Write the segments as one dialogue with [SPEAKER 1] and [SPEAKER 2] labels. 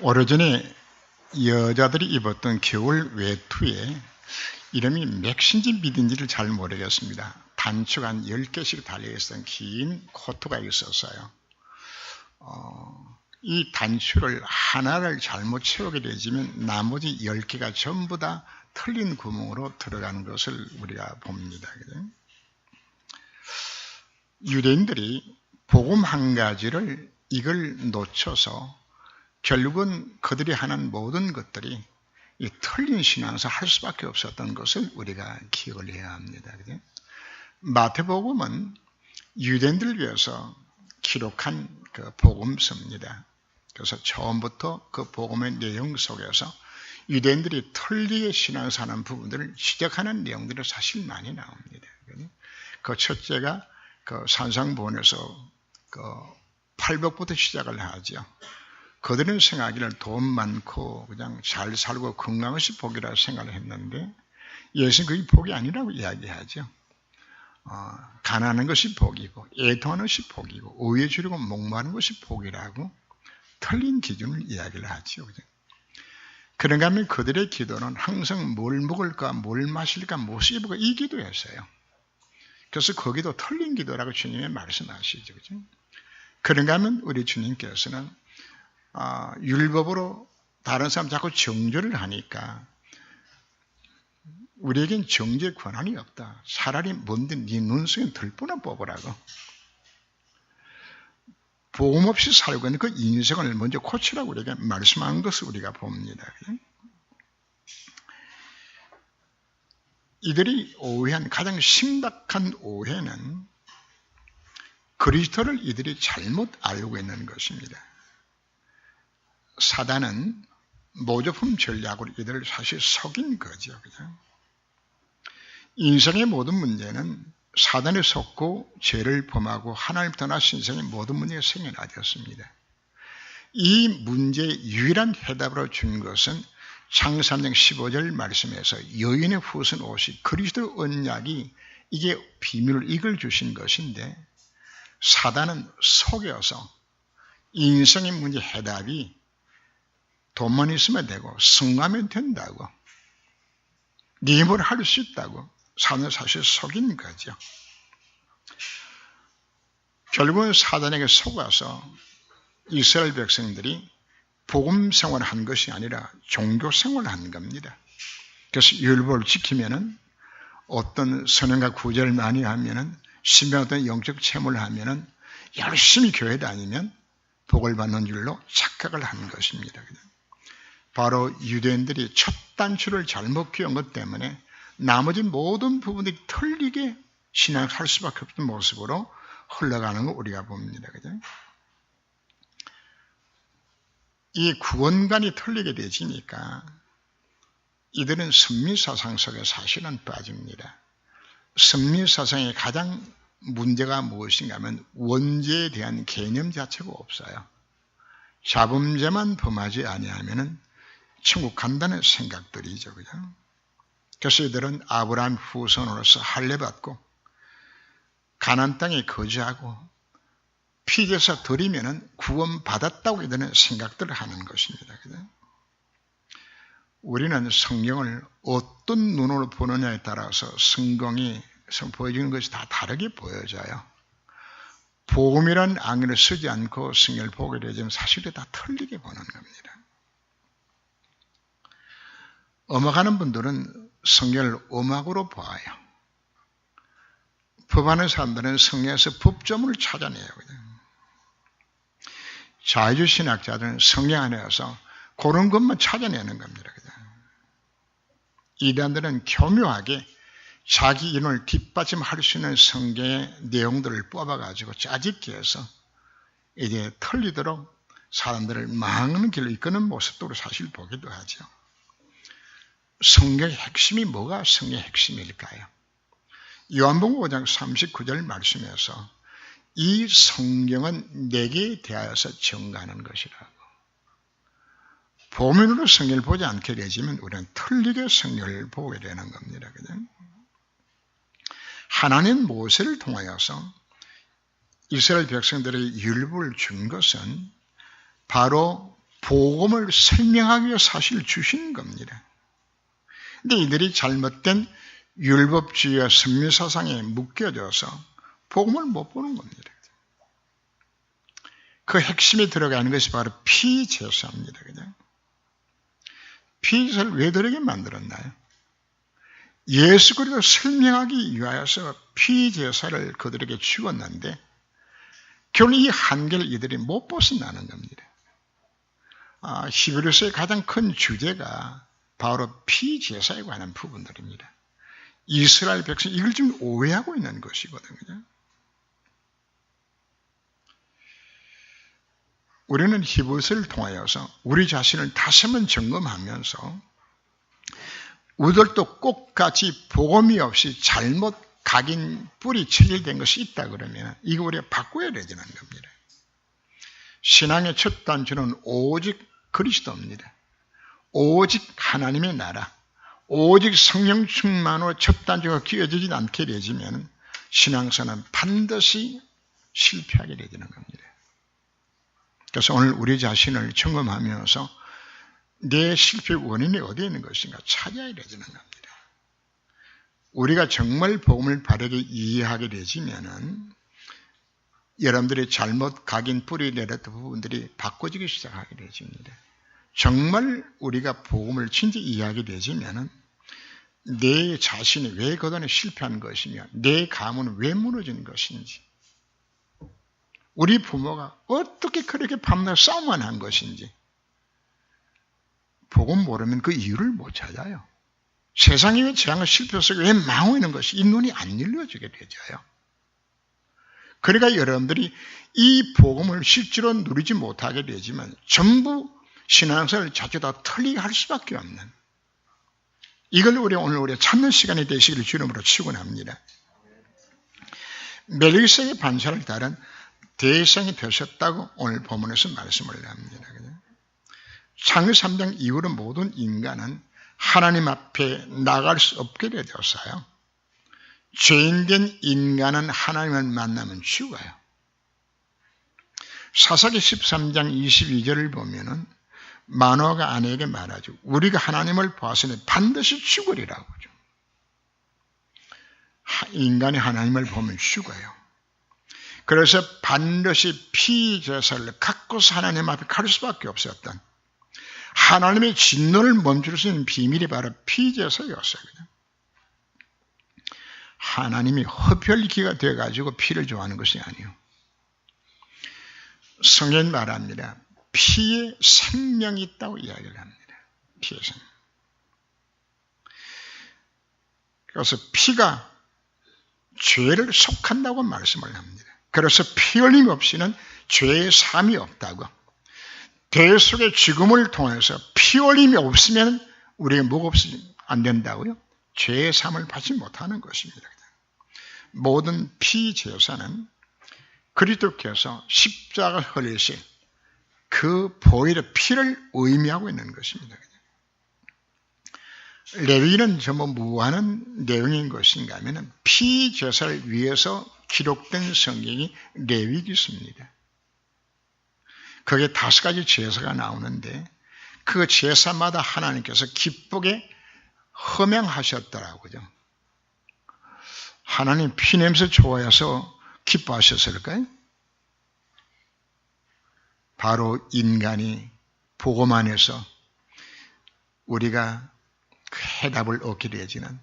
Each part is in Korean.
[SPEAKER 1] 오래전에 여자들이 입었던 겨울 외투에 이름이 맥신지 미든지를 잘 모르겠습니다. 단추가 한 10개씩 달려있던 긴 코트가 있었어요. 이 단추를 하나를 잘못 채우게 되면 나머지 10개가 전부 다 틀린 구멍으로 들어가는 것을 우리가 봅니다. 유대인들이 복음 한 가지를 이걸 놓쳐서 결국은 그들이 하는 모든 것들이 이 틀린 신앙에서 할 수밖에 없었던 것을 우리가 기억을 해야 합니다. 마태복음은 유대인들을 위해서 기록한 그 복음서입니다. 그래서 처음부터 그 복음의 내용 속에서 유대인들이 틀리게 신앙을 사는 부분들을 지적하는 내용들이 사실 많이 나옵니다. 그 첫째가 그 산상보원에서 그 팔복부터 시작을 하죠. 그들은 생각하기를 돈 많고 그냥 잘 살고 건강한 것이 복이라고 생각을 했는데 예수는 그게 복이 아니라고 이야기하죠. 가난한 것이 복이고 애통하는 것이 복이고 오해 주려고 목마른 것이 복이라고 틀린 기준을 이야기를 하죠. 그런가 하면 그들의 기도는 항상 뭘 먹을까 뭘 마실까 무엇을 입을까 이 기도였어요. 그래서 거기도 틀린 기도라고 주님이 말씀하시죠. 그죠? 그런가 하면 우리 주님께서는 율법으로 다른 사람 자꾸 정죄를 하니까 우리에겐 정죄 권한이 없다. 차라리 뭔데 네 눈 속에 들보나 뽑으라고. 복음 없이 살고 있는 그 인생을 먼저 고치라고 우리에게 말씀한 것을 우리가 봅니다. 이들이 오해한 가장 심각한 오해는 그리스도를 이들이 잘못 알고 있는 것입니다. 사단은 모조품 전략으로 이들을 사실 속인 거죠. 그죠? 인생의 모든 문제는 사단에 속고 죄를 범하고 하나님 떠나신 인생의 모든 문제가 생겨나졌습니다. 이 문제의 유일한 해답으로 준 것은 창세기 15절 말씀에서 여인의 후손 옷이 그리스도 언약이 이게 비밀을 이걸 주신 것인데 사단은 속여서 인생의 문제 해답이 돈만 있으면 되고 성하면 된다고 네 뭘 할 수 있다고 사단을 사실 속인 거죠. 결국은 사단에게 속아서 이스라엘 백성들이 복음 생활을 한 것이 아니라 종교 생활을 한 겁니다. 그래서 율법을 지키면은 어떤 선행과 구제를 많이 하면은 신명했던 영적 체험을 하면은 열심히 교회 다니면 복을 받는 줄로 착각을 한 것입니다. 바로 유대인들이 첫 단추를 잘못 끼운 것 때문에 나머지 모든 부분들이 틀리게 신앙할 수밖에 없는 모습으로 흘러가는 거 우리가 봅니다. 그죠? 이 구원관이 틀리게 되지니까 이들은 선미사상 속에 사실은 빠집니다. 선미사상의 가장 문제가 무엇인가 하면 원죄에 대한 개념 자체가 없어요. 자범죄만 범하지 아니하면은 천국 간다는 생각들이죠. 그죠? 그래서 이들은 아브라함 후손으로서 할례받고 가나안 땅에 거주하고 피제사 드리면은 구원받았다고 이들은 생각들을 하는 것입니다. 그죠? 우리는 성경을 어떤 눈으로 보느냐에 따라서 성경이 보여주는 것이 다 다르게 보여져요. 복음이라는 안경을 쓰지 않고 성경을 보게 되면 사실이 다 틀리게 보는 겁니다. 음악하는 분들은 성경을 음악으로 봐요. 법하는 사람들은 성경에서 법조문을 찾아내요. 자유주의 신학자들은 성경 안에서 그런 것만 찾아내는 겁니다. 이단들은 교묘하게 자기 이론을 뒷받침할 수 있는 성경의 내용들을 뽑아가지고 짜집기 해서 이제 틀리도록 사람들을 망하는 길로 이끄는 모습도 사실 보기도 하죠. 성경의 핵심이 뭐가 성경의 핵심일까요? 요한복음 5장 39절 말씀에서 이 성경은 내게 대하여서 증거하는 것이라고. 보면으로 성경을 보지 않게 되지만 우리는 틀리게 성경을 보게 되는 겁니다. 그죠? 하나님 모세를 통하여서 이스라엘 백성들의 율법을 준 것은 바로 복음을 설명하기 위해 사실 주신 겁니다. 근데 이들이 잘못된 율법주의와 선미사상에 묶여져서 복음을 못 보는 겁니다. 그 핵심에 들어가는 것이 바로 피제사입니다. 그냥 피제사를 왜 들어게 만들었나요? 예수 그리스도 설명하기 위하여서 피제사를 그들에게 주었는데 결국 이 한계를 이들이 못 벗어나는 겁니다. 히브리서의 가장 큰 주제가 바로 피제사에 관한 부분들입니다. 이스라엘 백성이 이걸 좀 오해하고 있는 것이거든요. 우리는 히브리서를 통하여서 우리 자신을 다시 한번 점검하면서 우리들도 꼭같이 복음이 없이 잘못 각인 뿌리 체질된 것이 있다 그러면 이거 우리가 바꿔야 되는 겁니다. 신앙의 첫 단추는 오직 그리스도입니다. 오직 하나님의 나라, 오직 성령 충만으로 첫 단추가 끼워지지 않게 되지면 신앙생활은 반드시 실패하게 되는 겁니다. 그래서 오늘 우리 자신을 점검하면서 내 실패 원인이 어디에 있는 것인가 찾아야 되는 겁니다. 우리가 정말 복음을 바르게 이해하게 되지면은 여러분들이 잘못 각인 뿌리 내렸던 부분들이 바꿔지기 시작하게 되집니다. 정말 우리가 복음을 진짜 이해하게 되지면은 내 자신이 왜 그동안에 실패한 것이며 내 가문은 왜 무너진 것인지 우리 부모가 어떻게 그렇게 밤낮 싸움만 한 것인지 복음 모르면 그 이유를 못 찾아요. 세상이 왜 재앙을 실패해서 왜 망하고 있는 것이 이 눈이 안 열려지게 되져요. 그러니까 여러분들이 이 복음을 실제로 누리지 못하게 되지만 전부 신앙생활을 자주 다 틀리게 할 수밖에 없는 이걸 오늘 찾는 시간이 되시기를 주님으로 축원합니다. 멜기세덱의 반차를 따른 대상이 되셨다고 오늘 본문에서 말씀을 합니다. 창세기 3장 이후로 모든 인간은 하나님 앞에 나갈 수 없게 되었어요. 죄인된 인간은 하나님을 만나면 죽어요. 사사기 13장 22절을 보면은 마노아가 아내에게 말하죠. 우리가 하나님을 보았으니 반드시 죽으리라고 하죠. 인간이 하나님을 보면 죽어요. 그래서 반드시 피제사를 갖고서 하나님 앞에 갈 수밖에 없었던 하나님의 진노를 멈출 수 있는 비밀이 바로 피제사였어요. 하나님이 흡혈귀가 되어가지고 피를 좋아하는 것이 아니에요. 성경은 말합니다. 피에 생명이 있다고 이야기를 합니다. 피에 생명. 그래서 피가 죄를 속한다고 말씀을 합니다. 그래서 피 흘림 없이는 죄의 사함이 없다고. 대속의 죽음을 통해서 피 흘림이 없으면 우리가 뭐가 없으면 안 된다고요? 죄의 사함을 받지 못하는 것입니다. 모든 피제사는 그리스도께서 십자가 흘리신 그 보혈의 피를 의미하고 있는 것입니다. 레위기는 전부 무하는 내용인 것인가 하면 피제사를 위해서 기록된 성경이 레위기입니다. 거기에 5가지 제사가 나오는데 그 제사마다 하나님께서 기쁘게 허명하셨더라고요. 하나님 피냄새 좋아해서 기뻐하셨을까요? 바로 인간이 복음 안에서 우리가 그 해답을 얻게 되지는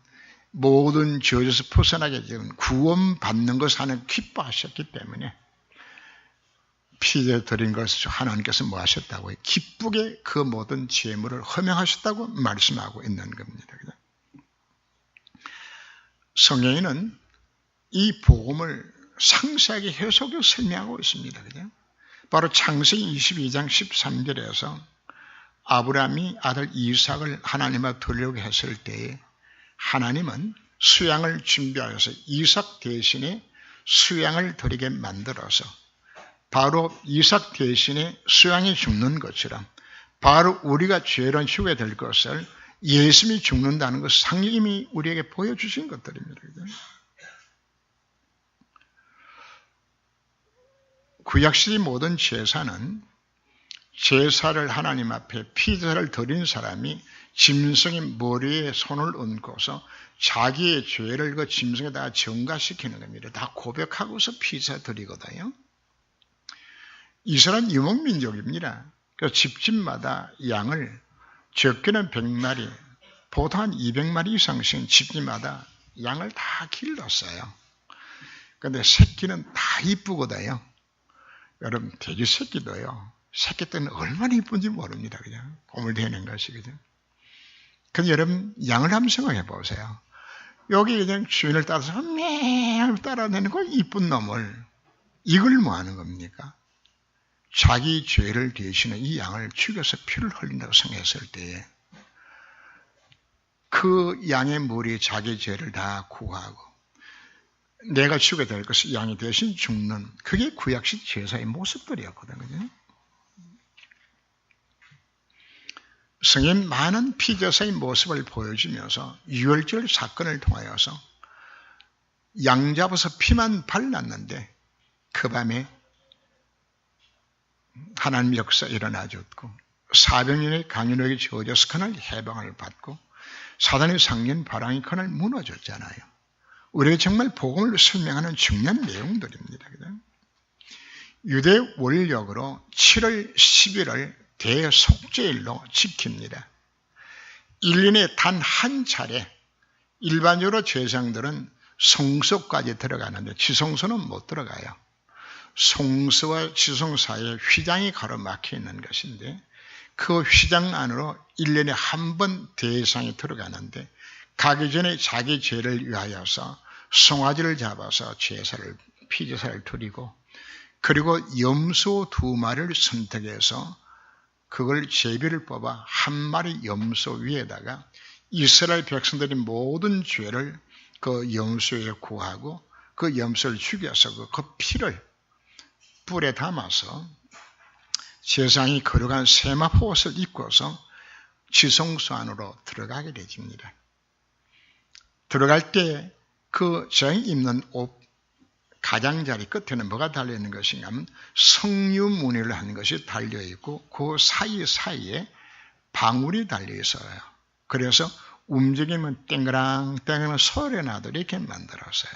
[SPEAKER 1] 모든 죄에서 벗어나게 되는 구원받는 것을 하나님 기뻐하셨기 때문에 피제 드린 것을 하나님께서 뭐 하셨다고요? 기쁘게 그 모든 죄물을 허명하셨다고 말씀하고 있는 겁니다. 성경에는 이 복음을 상세하게 해석해서 설명하고 있습니다. 바로 창세기 22장 13절에서 아브라함이 아들 이삭을 하나님 앞에 드리려고 했을 때에 하나님은 수양을 준비하여서 이삭 대신에 수양을 드리게 만들어서 바로 이삭 대신에 수양이 죽는 것처럼 바로 우리가 죄를 지게 될 것을 예수님이 죽는다는 것을 상임이 우리에게 보여주신 것들입니다. 구약시대 모든 제사는 제사를 하나님 앞에 피제사를 드린 사람이 짐승의 머리에 손을 얹고서 자기의 죄를 그 짐승에다가 전가시키는 겁니다. 다 고백하고서 피제사 드리거든요. 이스라엘은 유목민족입니다. 그 집집마다 양을 적게는 100마리, 보통 한 200마리 이상씩 집집마다 양을 다 길렀어요. 근데 새끼는 다 이쁘거든요. 여러분, 돼지 새끼도요. 새끼 때는 얼마나 이쁜지 모릅니다. 그냥 고물되는 것이. 그죠? 근데 여러분, 양을 한번 생각해 보세요. 여기 그냥 주인을 따라서 매일 따라내는 그 이쁜 놈을 이걸 뭐 하는 겁니까? 자기 죄를 대신해 이 양을 죽여서 피를 흘린다고 생각했을 때에 그 양의 머리에 자기 죄를 다 구하고 내가 죽게 될 것을 양이 대신 죽는 그게 구약식 제사의 모습들이었거든요. 성경 많은 피제사의 모습을 보여주면서 유월절 사건을 통하여서 양 잡아서 피만 발랐는데 그 밤에 하나님 역사 일어나줬고 400년의 강인에게 주어져서 그날 해방을 받고 사단의 상년 바랑이 그날 무너졌잖아요. 우리가 정말 복음을 설명하는 중요한 내용들입니다. 유대 원력으로 7월 11월 대속죄일로 지킵니다. 1년에 단 한 차례 일반적으로 제사장들은 성소까지 들어가는데 지성소는 못 들어가요. 성소와 지성 사이에 휘장이 가로막혀 있는 것인데 그 휘장 안으로 1년에 한 번 대상이 들어가는데 가기 전에 자기 죄를 위하여서 송아지를 잡아서 피제사를 드리고 그리고 염소 2마리를 선택해서 그걸 제비를 뽑아 한 마리 염소 위에다가 이스라엘 백성들이 모든 죄를 그 염소에 구하고 그 염소를 죽여서 그 피를 뿔에 담아서 제사장이 거룩한 세마포 옷을 입고서 지성소 안으로 들어가게 되집니다. 들어갈 때 그 제사장이 입는 옷 가장자리 끝에는 뭐가 달려있는 것인가 하면 성유무늬를 하는 것이 달려있고 그 사이사이에 방울이 달려있어요. 그래서 움직이면 땡그랑땡그랑 소리 나도록 이렇게 만들었어요.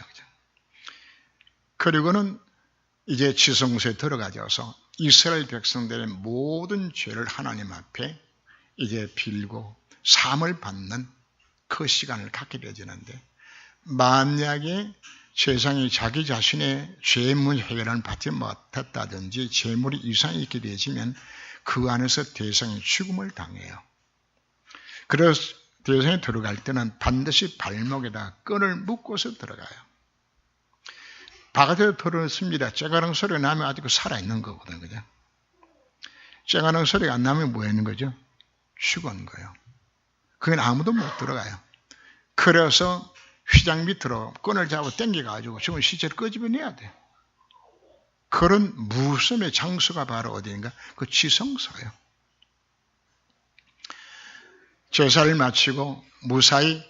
[SPEAKER 1] 그리고는 이제 지성소에 들어가져서 이스라엘 백성들의 모든 죄를 하나님 앞에 이제 빌고 사함을 받는 그 시간을 갖게 되어지는데 만약에 세상이 자기 자신의 죄문 해결을 받지 못했다든지 죄물이 이상이 있게 되어지면 그 안에서 대상이 죽음을 당해요. 그래서 대상에 들어갈 때는 반드시 발목에다 끈을 묶어서 들어가요. 바깥에 들어왔습니다. 째가랑 소리가 나면 아직 살아있는 거거든. 그죠? 째가랑 소리가 안 나면 뭐 하는 거죠? 죽은 거예요. 그건 아무도 못 들어가요. 그래서 휘장 밑으로 끈을 잡고 당겨가지고 죽은 시체를 끄집어내야 돼. 그런 무섬의 장소가 바로 어디인가? 그 지성소예요. 제사를 마치고 무사히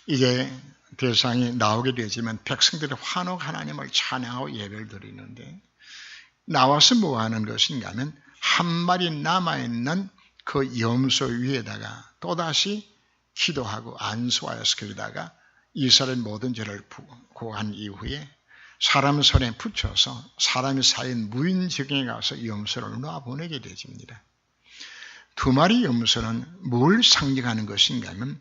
[SPEAKER 1] 이게 대상이 나오게 되지만 백성들이 환호하고 하나님을 찬양하고 예배를 드리는데 나와서 뭐 하는 것인가 하면 한 마리 남아있는 그 염소 위에다가 또다시 기도하고 안수하여서 거기다가 이스라엘 모든 죄를 고한 이후에 사람 손에 붙여서 사람이 쌓인 무인지경에 가서 염소를 놔보내게 되집니다. 2마리 염소는 뭘 상징하는 것인가 하면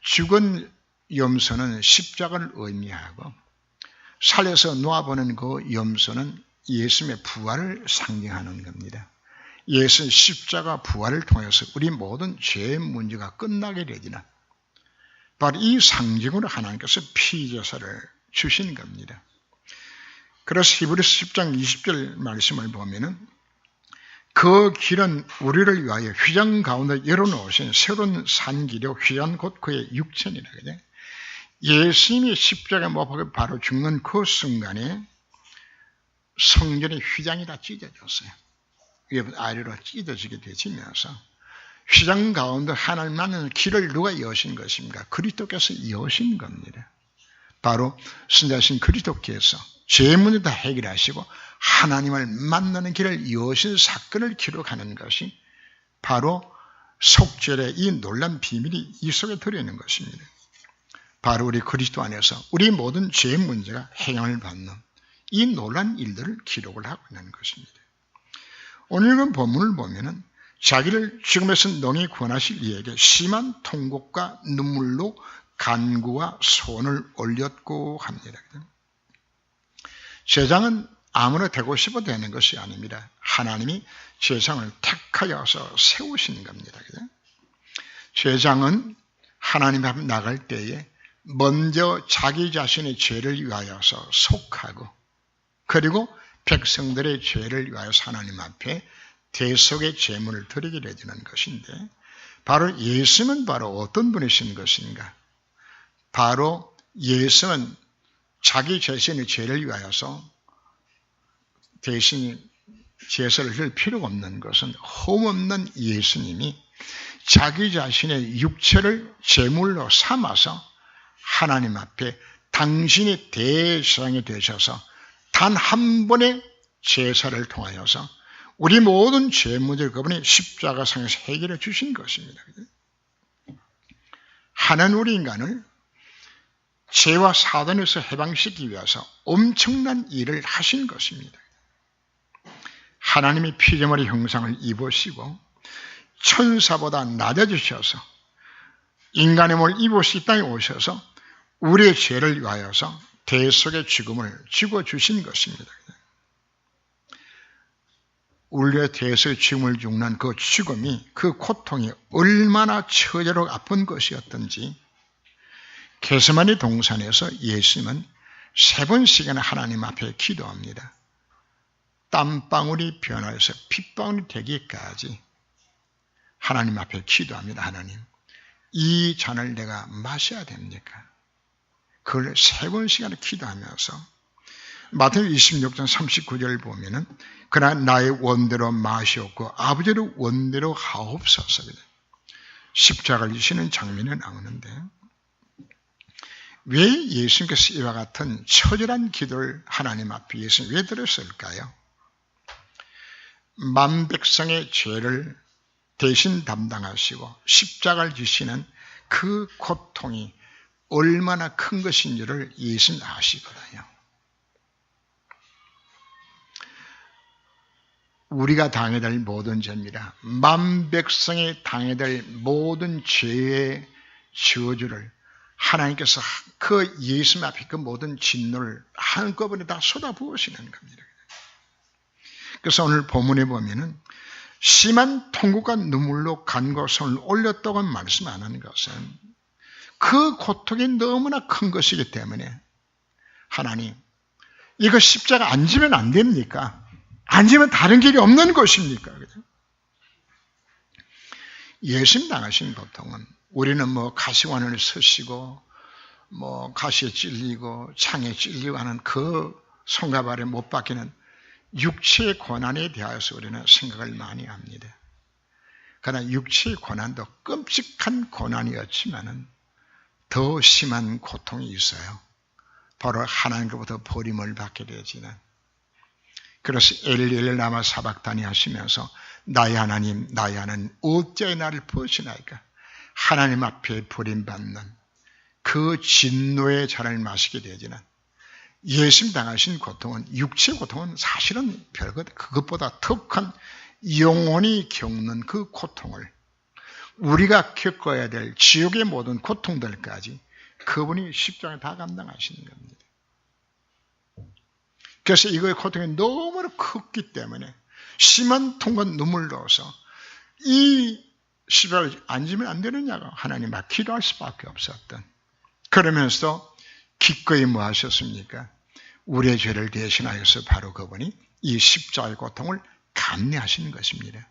[SPEAKER 1] 죽은 염소는 십자가를 의미하고 살려서 놓아보는 그 염소는 예수님의 부활을 상징하는 겁니다. 예수는 십자가 부활을 통해서 우리 모든 죄의 문제가 끝나게 되지는 바로 이 상징으로 하나님께서 피제사를 주신 겁니다. 그래서 히브리서 10장 20절 말씀을 보면은 그 길은 우리를 위하여 휘장 가운데 열어놓으신 새로운 산길이요 휘장 곧 그의 육체니라. 그죠? 예수님이 십자가 못 박혀 바로 죽는 그 순간에 성전의 휘장이 다 찢어졌어요. 아래로 찢어지게 되면서 휘장 가운데 하나님 만나는 길을 누가 여신 것입니까? 그리스도께서 여신 겁니다. 바로 신자신 그리스도께서 죄 문제도 해결하시고 하나님을 만나는 길을 여신 사건을 기록하는 것이 바로 속죄의 이 놀란 비밀이 이 속에 들어있는 것입니다. 바로 우리 그리스도 안에서 우리 모든 죄의 문제가 해결을 받는 이 놀란 일들을 기록을 하고 있는 것입니다. 오늘 그 본문을 보면은 자기를 죽음에서 능히 구원하실 이에게 심한 통곡과 눈물로 간구와 소원을 올렸고 합니다. 제사장은 아무나 되고 싶어 되는 것이 아닙니다. 하나님이 제사장을 택하여서 세우시는 겁니다. 제사장은 하나님 앞에 나갈 때에 먼저 자기 자신의 죄를 위하여서 속하고 그리고 백성들의 죄를 위하여서 하나님 앞에 대속의 제물을 드리게 되는 것인데 바로 예수는 바로 어떤 분이신 것인가? 바로 예수는 자기 자신의 죄를 위하여서 대신 제사를 줄 필요가 없는 것은 흠없는 예수님이 자기 자신의 육체를 제물로 삼아서 하나님 앞에 당신이 대제사장이 되셔서 단 한 번의 제사를 통하여서 우리 모든 죄 문제를 그분이 십자가상에서 해결해 주신 것입니다. 하나님 우리 인간을 죄와 사단에서 해방시키기 위해서 엄청난 일을 하신 것입니다. 하나님이 피조물의 형상을 입으시고 천사보다 낮아지셔서 인간의 몸을 입으시 이 땅에 오셔서 우리의 죄를 위하여서 대속의 죽음을 지고 주신 것입니다. 우리의 대속의 죽음을 죽는 그 죽음이 그 고통이 얼마나 처절하고 아픈 것이었던지 게세마네 동산에서 예수님은 3번씩이나 하나님 앞에 기도합니다. 땀방울이 변화해서 핏방울이 되기까지 하나님 앞에 기도합니다. 하나님, 이 잔을 내가 마셔야 됩니까? 그걸 3번씩이나 기도하면서 마태복음 26장 39절 보면은 그러나 나의 원대로 마시옵고 아버지의 원대로 하옵소서. 십자가를 지시는 장면이 나오는데 왜 예수님께서 이와 같은 처절한 기도를 하나님 앞에 예수님 왜 드렸을까요? 만백성의 죄를 대신 담당하시고 십자가를 지시는 그 고통이 얼마나 큰 것인지를 예수님 아시거든요. 우리가 당해야 될 모든 죄입니다. 만백성이 당해야 될 모든 죄의 저주를 하나님께서 그 예수님 앞에 그 모든 진노를 한꺼번에 다 쏟아부으시는 겁니다. 그래서 오늘 본문에 보면은 심한 통곡과 눈물로 간과 손을 올렸다고 말씀 안 하는 것은 그 고통이 너무나 큰 것이기 때문에 하나님, 이거 십자가 안 지면 안 됩니까? 안 지면 다른 길이 없는 것입니까? 예수님 당하신 고통은 우리는 뭐 가시관을 쓰시고 뭐 가시에 찔리고 창에 찔리고 하는 그 손과 발에 못 박히는 육체의 고난에 대하여서 우리는 생각을 많이 합니다. 그러나 육체의 고난도 끔찍한 고난이었지만은 더 심한 고통이 있어요. 바로 하나님께로부터 버림을 받게 되지는. 그래서 엘리엘 라마 사박다니 하시면서 나의 하나님 어찌하여 나를 버리시나이까? 하나님 앞에 버림받는 그 진노의 잔을 마시게 되지는 예수님 당하신 고통은 육체의 고통은 사실은 별것 그것보다 더 큰 영원히 겪는 그 고통을 우리가 겪어야 될 지옥의 모든 고통들까지 그분이 십자가에 다 감당하시는 겁니다. 그래서 이거의 고통이 너무나 컸기 때문에 심한 통과 눈물로서 이 십자가를 안 지면 안 되느냐고 하나님 앞에 기도할 수밖에 없었던. 그러면서 기꺼이 뭐 하셨습니까? 우리의 죄를 대신하여서 바로 그분이 이 십자가의 고통을 감내하시는 것입니다.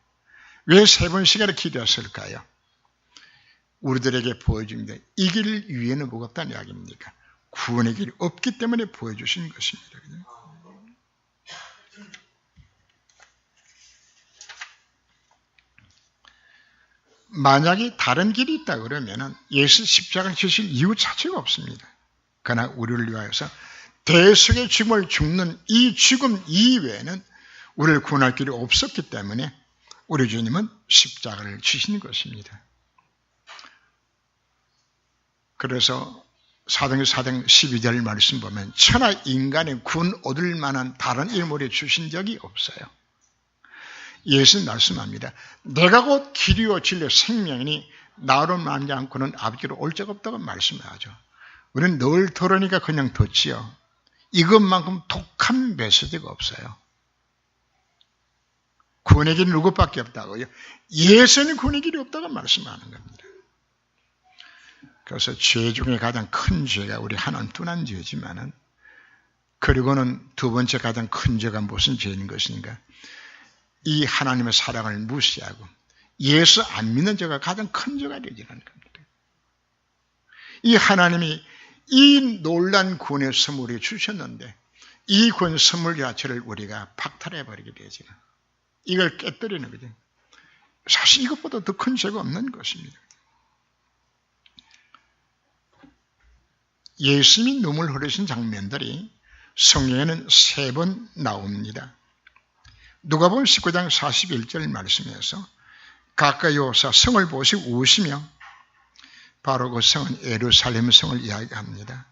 [SPEAKER 1] 왜 3번씩이나 기도했을까요? 우리들에게 보여줍니다. 이 길 위에는 뭐가 없다는 이야기입니까? 구원의 길이 없기 때문에 보여주신 것입니다. 만약에 다른 길이 있다 그러면 예수 십자가를 지실 이유 자체가 없습니다. 그러나 우리를 위하여서 대속의 죽음을 죽는 이 죽음 이외에는 우리를 구원할 길이 없었기 때문에 우리 주님은 십자가를 지신 것입니다. 그래서 사도행전 12절 말씀 보면 천하 인간의 군 얻을 만한 다른 일몰이 주신 적이 없어요. 예수는 말씀합니다. 내가 곧 길이요 진리요 생명이니 나로 말하지 않고는 아버지로 올 적 없다고 말씀하죠. 우리는 늘 들으니까 그냥 듣지요. 이것만큼 독한 메시지가 없어요. 구원의 길이 누구밖에 없다고요? 예수는 구원의 길이 없다고 말씀하는 겁니다. 그래서 죄 중에 가장 큰 죄가 우리 하나님 둔한 죄지만은, 그리고는 두 번째 가장 큰 죄가 무슨 죄인 것인가? 이 하나님의 사랑을 무시하고 예수 안 믿는 죄가 가장 큰 죄가 되지는 겁니다. 이 하나님이 이 놀란 구원의 선물을 주셨는데 이 구원 선물 자체를 우리가 박탈해버리게 되지는, 이걸 깨뜨리는 거죠. 사실 이것보다 더 큰 죄가 없는 것입니다. 예수님이 눈물 흘리신 장면들이 성경에는 3번 나옵니다. 누가복음 19장 41절 말씀에서 가까이 오사 성을 보시고 우시며, 바로 그 성은 예루살렘 성을 이야기합니다.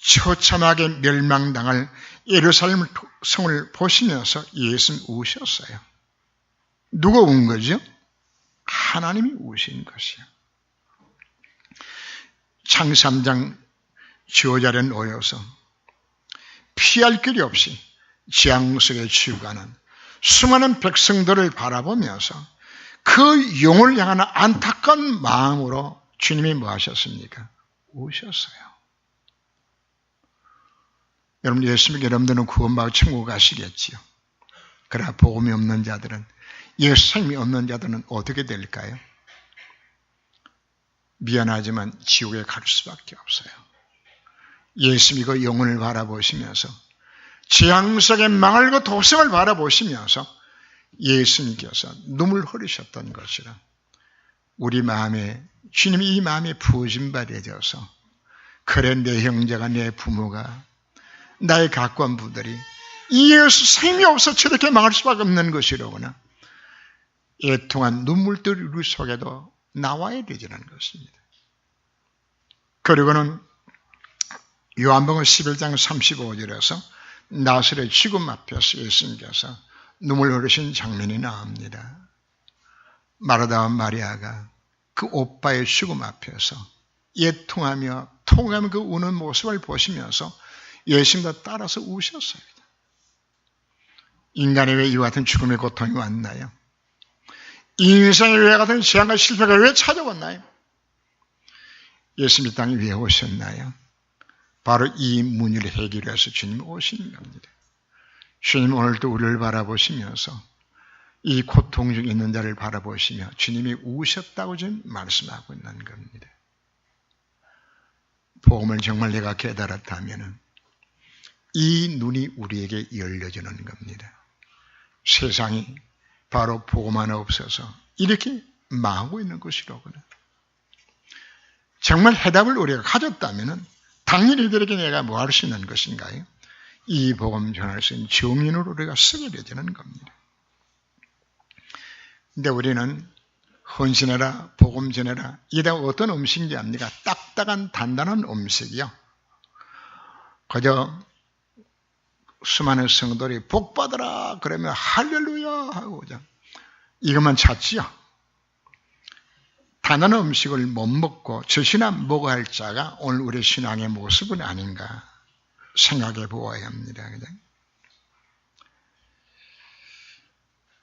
[SPEAKER 1] 처참하게 멸망당할 예루살렘 성을 보시면서 예수는 우셨어요. 누가 운 거죠? 하나님이 우신 것이요. 창세 3장 지오자리에 놓여서 피할 길이 없이 재앙 속에 죽어가는 수많은 백성들을 바라보면서 그 영을 향하는 안타까운 마음으로 주님이 뭐 하셨습니까? 우셨어요. 여러분, 예수님께 여러분들은 구원받고 천국 가시겠지요. 그러나 복음이 없는 자들은, 예수님이 없는 자들은 어떻게 될까요? 미안하지만 지옥에 갈 수밖에 없어요. 예수님이 그 영혼을 바라보시면서 재앙 속에 망할고 도성을 바라보시면서 예수님께서 눈물 흘리셨던 것이라, 우리 마음에, 주님이 이 마음에 부어진 바 되어서, 그래 내 형제가, 내 부모가, 나의 가까운 분들이 이 예수 생이 없어 저렇게 망할 수밖에 없는 것이로구나, 애통한 눈물들이 우리 속에도 나와야 되지는 것입니다. 그리고는 요한복음 11장 35절에서 나사렛 죽음 앞에서 예수님께서 눈물 흘리신 장면이 나옵니다. 마르다와 마리아가 그 오빠의 죽음 앞에서 애통하며 통하며 그 우는 모습을 보시면서 예수님도 따라서 우셨어요. 인간에 왜 이와 같은 죽음의 고통이 왔나요? 인생에 왜 같은 재앙과 실패가 왜 찾아왔나요? 예수님이 땅에 왜 오셨나요? 바로 이 문제를 해결해서 주님이 오시는 겁니다. 주님 오늘도 우리를 바라보시면서 이 고통 중에 있는 자를 바라보시며 주님이 우셨다고 지금 말씀하고 있는 겁니다. 복음을 정말 내가 깨달았다면 이 눈이 우리에게 열려지는 겁니다. 세상이 바로 복음 하나 없어서 이렇게 망하고 있는 것이로구나. 정말 해답을 우리가 가졌다면 당연히 이들에게 내가 뭐 할 수 있는 것인가요? 이 복음 전할 수 있는 증인으로 우리가 쓰게 되는 겁니다. 근데 우리는 헌신해라, 복음 전해라, 이게 어떤 음식인지 압니까? 딱딱한 단단한 음식이요. 그저 수많은 성도들이 복 받아라 그러면 할렐루야 하고 이것만 찾지요. 단단한 음식을 못 먹고 젖이나 먹어야 할 자가 오늘 우리 신앙의 모습은 아닌가 생각해 보아야 합니다.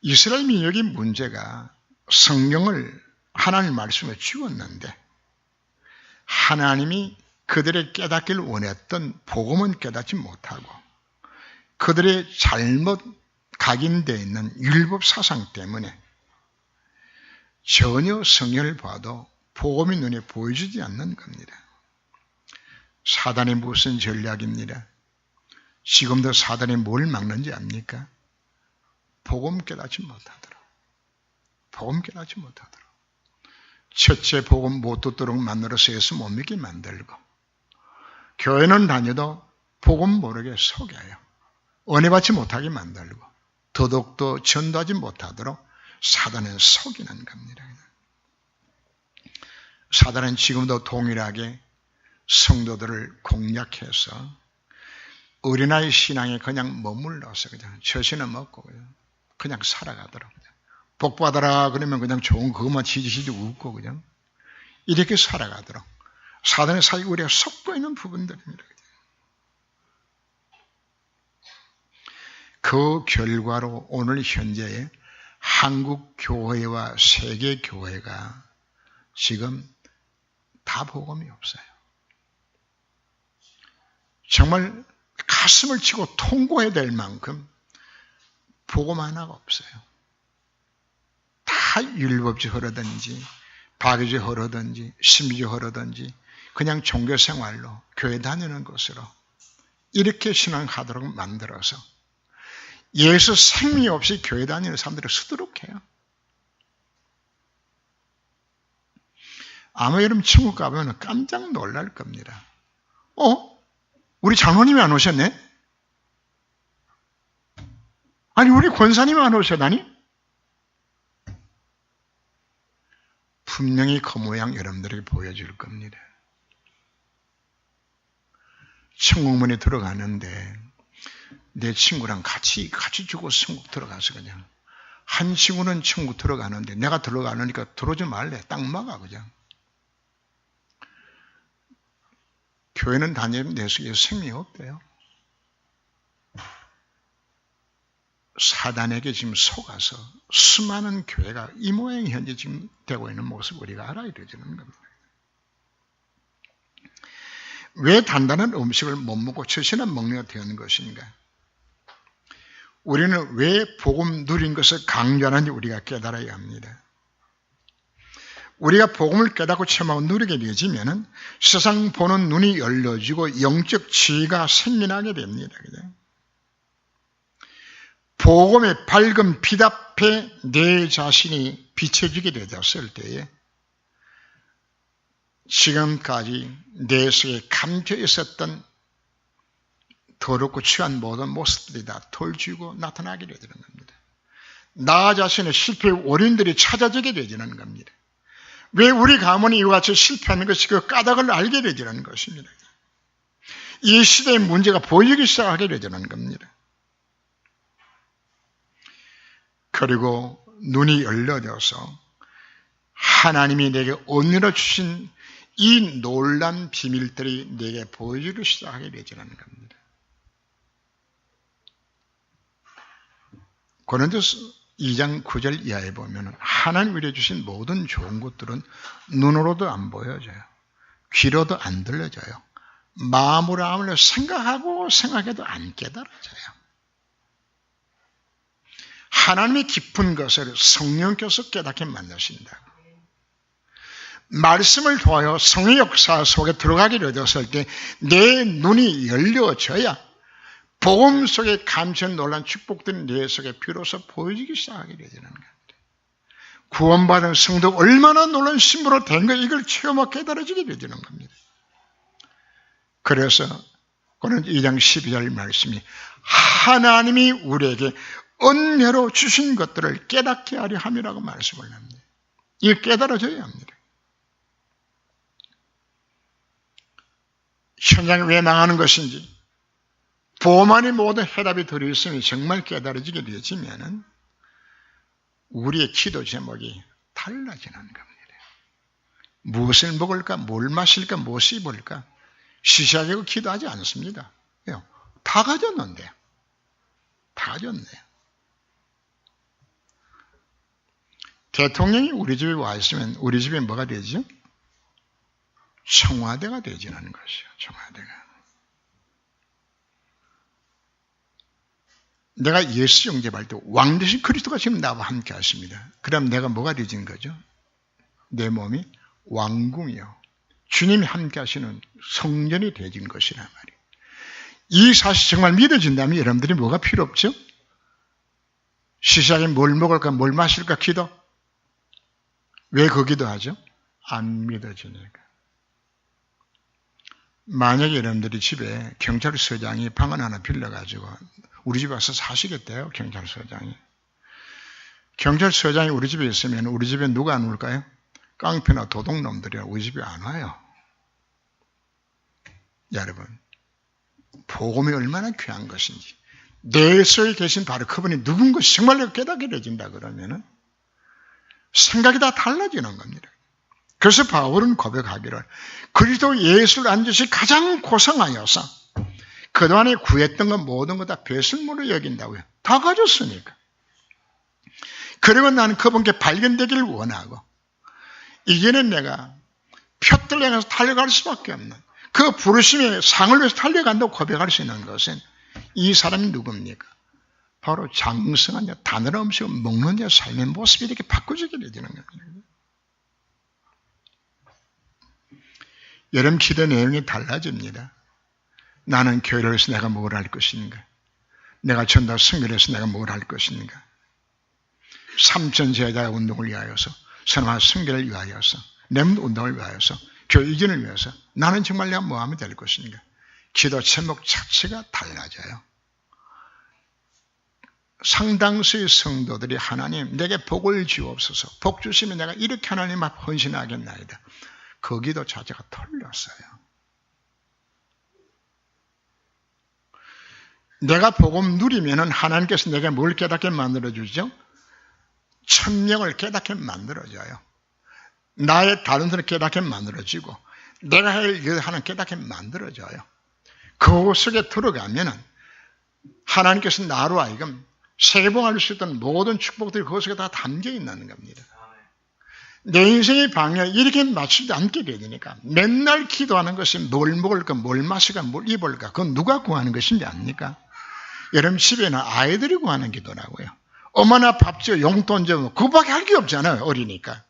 [SPEAKER 1] 이스라엘 민족의 문제가 성경을 하나님 말씀에 주었는데 하나님이 그들의 깨닫기를 원했던 복음은 깨닫지 못하고 그들의 잘못 각인되어 있는 율법 사상 때문에 전혀 성경을 봐도 복음이 눈에 보여주지 않는 겁니다. 사단의 무슨 전략입니다. 지금도 사단이 뭘 막는지 압니까? 복음 깨닫지 못하더라. 복음 깨닫지 못하더라. 첫째 복음 못 듣도록 만들어서 예수 못 믿게 만들고 교회는 다녀도 복음 모르게 속여요. 은혜 받지 못하게 만들고 도덕도 전도하지 못하도록 사단은 속이는 겁니다. 사단은 지금도 동일하게 성도들을 공략해서 어린아이 신앙에 그냥 머물러서 그냥 젖이나 먹고 그냥 살아가더라고요. 복 받아라 그러면 그냥 좋은 그것만 지지시지 웃고 그냥 이렇게 살아가도록 사단의 사이에 우리가 속고 있는 부분들입니다. 그 결과로 오늘 현재의 한국 교회와 세계 교회가 지금 다 복음이 없어요. 정말 가슴을 치고 통고해야 될 만큼 복음 하나가 없어요. 다 율법주 흐르든지 바리주 흐르든지 신비주 흐르든지 그냥 종교생활로 교회 다니는 것으로 이렇게 신앙하도록 만들어서 예수 생명이 없이 교회 다니는 사람들을 수두룩해요. 아마 여러분 천국 가면 깜짝 놀랄 겁니다. 우리 장로님이 안 오셨네? 아니 우리 권사님이 안 오셨다니? 분명히 그 모양 여러분들에게 보여줄 겁니다. 천국문에 들어가는데 내 친구랑 같이 죽어 천국 들어가서 그냥 한 친구는 천국 들어가는데 내가 들어가려니까 들어오지 말래. 딱 막아 그냥. 교회는 다니면 내 속에 생명이 없대요. 사단에게 지금 속아서 수많은 교회가 이 모양이 현재 지금 되고 있는 모습을 우리가 알아야 되는 겁니다. 왜 단단한 음식을 못 먹고 젖이나 먹느냐 되는 것인가? 우리는 왜 복음 누린 것을 강조하는지 우리가 깨달아야 합니다. 우리가 복음을 깨닫고 체험하고 누리게 되어지면 세상 보는 눈이 열려지고 영적 지혜가 생겨나게 됩니다. 그죠? 복음의 밝은 빛 앞에 내 자신이 비춰지게 되었을 때에 지금까지 내 속에 감춰 있었던 더럽고 취한 모든 모습들이 다 털쥐고 나타나게 되는 겁니다. 나 자신의 실패의 원인들이 찾아지게 되는 겁니다. 왜 우리 가문이 이와 같이 실패하는 것이 그 까닭을 알게 되는 것입니다. 이 시대의 문제가 보이기 시작하게 되는 겁니다. 그리고 눈이 열려져서 하나님이 내게 은혜로 주신 이 놀란 비밀들이 내게 보여주기 시작하게 되는 겁니다. 고린도서 2장 9절 이하에 보면 하나님 우리에게 주신 모든 좋은 것들은 눈으로도 안 보여져요. 귀로도 안 들려져요. 마음으로 생각하고 생각해도 안 깨달아져요. 하나님의 깊은 것을 성령께서 깨닫게 만드신다고. 말씀을 통하여 성의 역사 속에 들어가게 되었을 때 내 눈이 열려져야 복음 속에 감천 놀란 축복들이 내 속에 비로소 보여지기 시작하게 되는 겁니다. 구원받은 성도가 얼마나 놀란 신부로 된 거 이걸 체험하고 깨달아지게 되는 겁니다. 그래서 고린도 2장 12절 말씀이 하나님이 우리에게 은혜로 주신 것들을 깨닫게 하려 함이라고 말씀을 합니다. 이게 깨달아져야 합니다. 현장에 왜 망하는 것인지 보험 안에 모든 해답이 들어있으면 정말 깨달아지게 되어지면 우리의 기도 제목이 달라지는 겁니다. 무엇을 먹을까, 뭘 마실까, 무엇을 입을까 시시하게 기도하지 않습니다. 다 가졌는데 다 가졌네요. 대통령이 우리 집에 와 있으면 우리 집에 뭐가 되죠? 청와대가 되지는 것이요. 청와대가. 내가 예수 영접할 때 왕 대신 그리스도가 지금 나와 함께 하십니다. 그럼 내가 뭐가 되진 거죠? 내 몸이 왕궁이요. 주님이 함께 하시는 성전이 되진 것이란 말이에요. 이 사실 정말 믿어진다면 여러분들이 뭐가 필요 없죠? 시시하게 뭘 먹을까, 뭘 마실까 기도. 왜 그 기도하죠? 안 믿어지니까. 만약에 여러분들이 집에 경찰서장이 방을 하나 빌려가지고 우리 집에 와서 사시겠대요, 경찰서장이. 경찰서장이 우리 집에 있으면 우리 집에 누가 안 올까요? 깡패나 도둑놈들이 우리 집에 안 와요. 여러분, 복음이 얼마나 귀한 것인지, 내 속에 계신 바로 그분이 누군 것이 정말로 깨닫게 되진다 그러면은 생각이 다 달라지는 겁니다. 그래서 바울은 고백하기를 그리스도 예수를 안 것이 가장 고상하여서 그동안에 구했던 것 모든 것 다 배설물로 여긴다고요. 다 가졌으니까. 그리고 나는 그분께 발견되기를 원하고 이제는 내가 푯들 향해서 달려갈 수밖에 없는 그 부르심의 상을 위해서 달려간다고 고백할 수 있는 것은 이 사람이 누굽니까? 바로 장성한 자, 단어나 음식을 먹는 자 삶의 모습이 이렇게 바꿔지게 되는 겁니다. 여러분 기도 내용이 달라집니다. 나는 교회를 해서 내가 뭘 할 것인가? 내가 전도 선교를 해서 내가 뭘 할 것인가? 삼천제자 운동을 위하여서, 선화 선교를 위하여서, 렘넌트 운동을 위하여서, 교회 이전을 위해서 나는 정말 내가 뭐 하면 될 것인가? 기도 제목 자체가 달라져요. 상당수의 성도들이 하나님 내게 복을 주옵소서, 복 주시면 내가 이렇게 하나님 앞 헌신하겠나이다. 그 기도 자체가 틀렸어요. 내가 복음 누리면은 하나님께서 내게 뭘 깨닫게 만들어주죠? 천명을 깨닫게 만들어줘요. 나의 다른 사람을 깨닫게 만들어지고 내가 할 일을 하는 깨닫게 만들어줘요. 그 속에 들어가면은 하나님께서 나로 하여금 세봉할 수 있던 모든 축복들이 그 속에 다 담겨 있는 겁니다. 내 인생의 방향에 이렇게 맞추지 않게 되니까 맨날 기도하는 것이 뭘 먹을까, 뭘 마실까, 뭘 입을까, 그건 누가 구하는 것인지 압니까? 여러분 집에는 아이들이 구하는 기도라고요. 어머나 밥 줘, 용돈 줘, 그거밖에 할 게 없잖아요. 어리니까.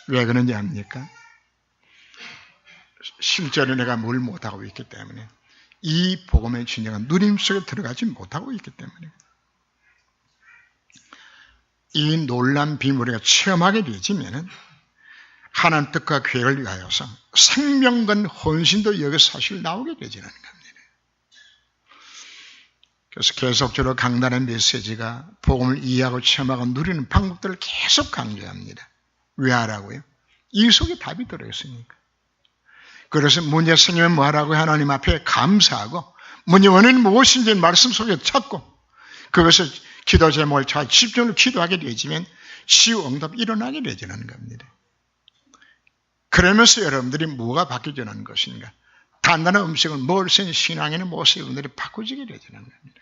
[SPEAKER 1] 왜 그런지 압니까? 실제로 내가 뭘 못하고 있기 때문에, 이 복음의 진정한 누림 속에 들어가지 못하고 있기 때문에 이 놀란 비밀을 체험하게 되지면은 하나님 뜻과 계획을 위하여서 생명건 헌신도 여기서 사실 나오게 되지는 겁니다. 그래서 계속적으로 강단의 메시지가 복음을 이해하고 체험하고 누리는 방법들을 계속 강조합니다. 왜 하라고요? 이 속에 답이 들어있으니까. 그래서 문제 생기면 뭐 하라고요? 하나님 앞에 감사하고 문제 원인은 무엇인지 말씀 속에 찾고 그것을 기도 제목을 잘 집중으로 기도하게 되지면 치유 응답이 일어나게 되지는 겁니다. 그러면서 여러분들이 뭐가 바뀌어지는 것인가? 단단한 음식을 먹을 수 있는 신앙에는 모습이 여러분들이 바꿔지게 되지는 겁니다.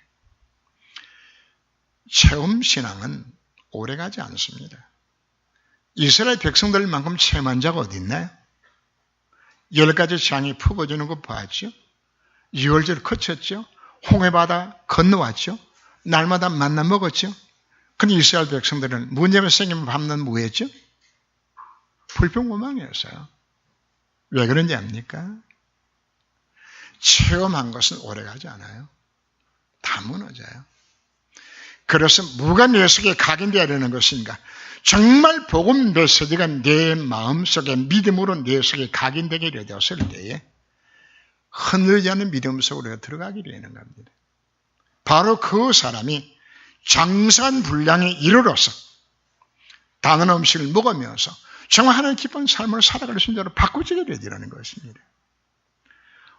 [SPEAKER 1] 체험 신앙은 오래가지 않습니다. 이스라엘 백성들만큼 체험한 자가 어디 있나요? 10가지 장이 퍼부어지는 거 봤죠? 6월절 거쳤죠? 홍해바다 건너왔죠? 날마다 만나 먹었죠? 근데 이스라엘 백성들은 문제가 생기면 밤낮 뭐 했죠? 불평고망이었어요. 왜 그런지 압니까? 체험한 것은 오래가지 않아요. 다 무너져요. 그래서 뭐가 내 속에 각인되어야 되는 것인가? 정말 복음 메시지가 내 마음속에 믿음으로 내 속에 각인되게 되었을 때에 흔들리지 않는 믿음 속으로 들어가게 되는 겁니다. 바로 그 사람이 장산 분량에 이르러서 단언한 음식을 먹으면서 정말 하나님 기쁜 삶을 살아갈 수 있는 자로 바꾸지게 되리라는 것입니다.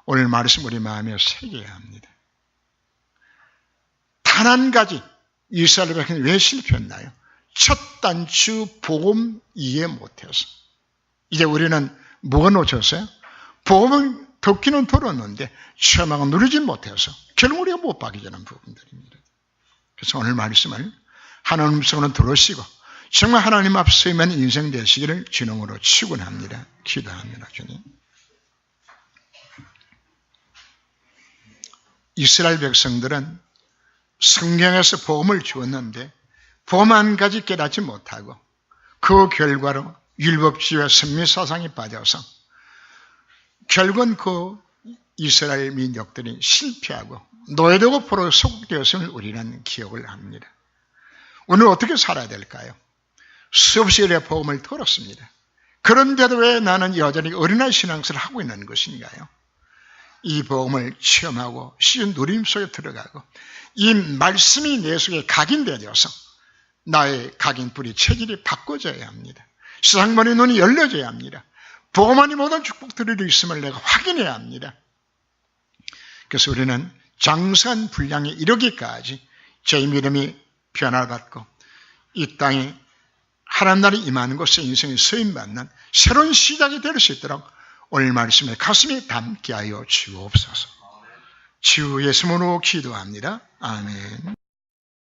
[SPEAKER 1] 오늘 말씀 우리 마음에 새겨야 합니다. 단 한 가지 이스라엘 백성이 왜 실패했나요? 첫 단추 복음 이해 못해서. 이제 우리는 뭐가 놓쳤어요? 복음을 듣기는 들었는데 체험하고 누리지 못해서 결국 우리가 못 받게 되는 부분들입니다. 그래서 오늘 말씀을 하나님 음성으로 들으시고 정말 하나님 앞 서면 인생 되시기를 주님으로 축원합니다. 기도합니다. 주님. 이스라엘 백성들은 성경에서 복음을 주었는데 복음 한 가지 깨닫지 못하고 그 결과로 율법주의와 선미사상에 빠져서 결국은 그 이스라엘 민족들이 실패하고 노예되고 포로로 소국되었음을 우리는 기억을 합니다. 오늘 어떻게 살아야 될까요? 수없이 우리가 복음을 들었습니다. 그런데도 왜 나는 여전히 어린아이 신앙생활을 하고 있는 것인가요? 이 복음을 체험하고 시은 누림 속에 들어가고 이 말씀이 내 속에 각인되어서 나의 각인뿌리 체질이 바꿔져야 합니다. 세상만의 눈이 열려져야 합니다. 복음 안에 모든 축복들이 있음을 내가 확인해야 합니다. 그래서 우리는 장성한 분량에 이르기까지 저희 믿음이 변화를 받고 이 땅에 하나님 나라에 임하는 곳에 인생이 쓰임받는 새로운 시작이 될 수 있도록 오늘 말씀에 가슴에 담게 하여 주옵소서. 주 예수님으로 기도합니다. 아멘.